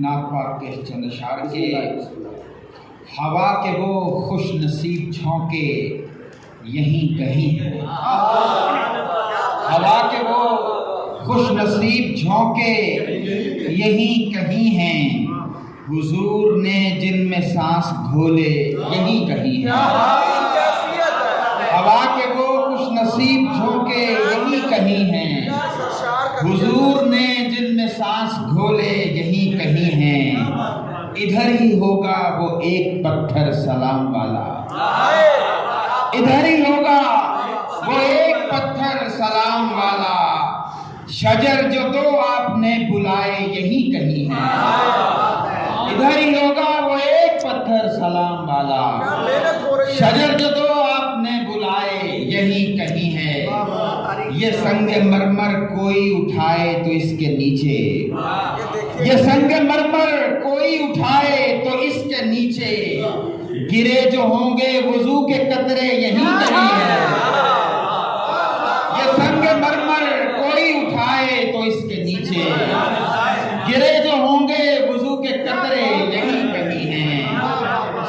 नाथ पाक के चंद अशार के हवा के वो खुश नसीब झोंके यहीं कहीं है। हवा के वो खुश नसीब झोंके यहीं कहीं हैं। हुजूर ने जिनमें सांस घोले यहीं कहीं है। हवा के वो खुश नसीब झोंके यहीं कहीं हैं। हुजूर ने जिनमें सांस घोले यहीं कहीं हैं। इधर ही होगा वो एक पत्थर सलाम वाला, इधर ही होगा वो एक पत्थर सलाम वाला। शजर जो तो आपने बुलाए यहीं कहीं है। इधर ही होगा वो एक पत्थर सलाम वाला। शजर जो तो आपने बुलाए यहीं कहीं है। ये संग मरमर कोई उठाए तो इसके नीचे, ये संग मरमर कोई उठाए तो इसके नीचे गिरे जो होंगे वुजू के कतरे यहीं कहीं है। ये संग मरमर कोई उठाए तो इसके नीचे गिरे जो होंगे वुजू के कतरे यहीं कहीं हैं।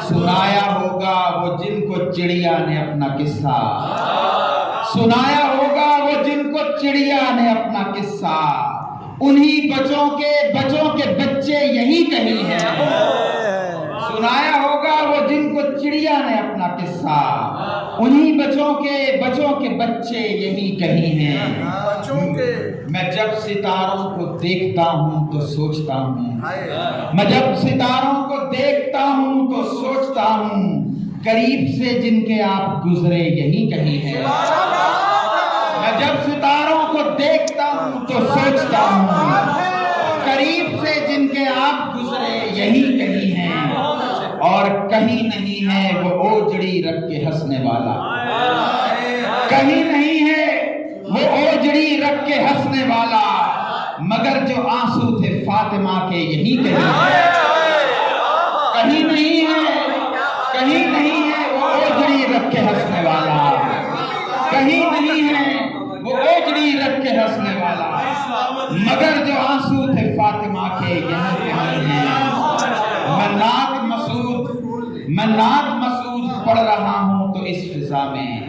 सुनाया होगा वो जिनको चिड़िया ने अपना किस्सा, सुनाया होगा वो जिनको चिड़िया ने अपना किस्सा। उन्हीं बच्चों के बच्चे यहीं कहीं हैं। सुनाया होगा वो जिनको चिड़िया ने अपना किस्सा। उन्हीं बच्चों के बच्चे यहीं कहीं हैं। मैं जब सितारों को देखता हूँ तो सोचता हूँ, मैं जब सितारों को देखता हूँ तो सोचता हूँ करीब से जिनके आप गुजरे यहीं कहीं हैं। मैं जब सितारों को देखता हूँ तो सोचता हूँ करीब से जिनके आप गुजरे यहीं कहीं हैं। और कहीं नहीं है वो ओजड़ी रख के हंसने वाला, कहीं नहीं है वो ओजड़ी रख के हंसने वाला। मगर जो आंसू थे फातिमा के यहीं कहीं है। कहीं नहीं है, कहीं नहीं है वो ओजड़ी रख के हंसने वाला। कहीं नहीं है वो ओजड़ी रख के हंसने वाला। मगर जो आंसू थे फातिमा के यहीं कहीं हैं। मैं नात मसूद पढ़ रहा हूँ तो इस फिजा में,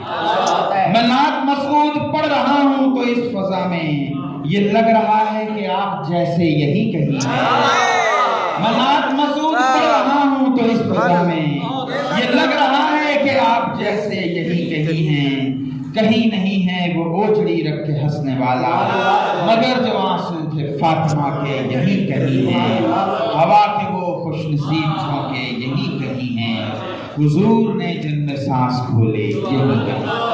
मैं नात मसूद पढ़ रहा हूँ तो इस फिजा में ये लग रहा है कि आप जैसे यहीं कहीं हैं। मैं नात मसूद पढ़ रहा हूँ तो इस फिजा में ये लग रहा है कि आप जैसे यहीं कहीं हैं। कहीं नहीं है वो ओजड़ी रख के हंसने वाला। मगर जो आंसू थे फातिमा के यहीं कहीं हैं। हवा के वो खुश नसीब झोंके यहीं कहीं हैं। हुजूर ने जिनमें सांस घोले यहीं कहीं।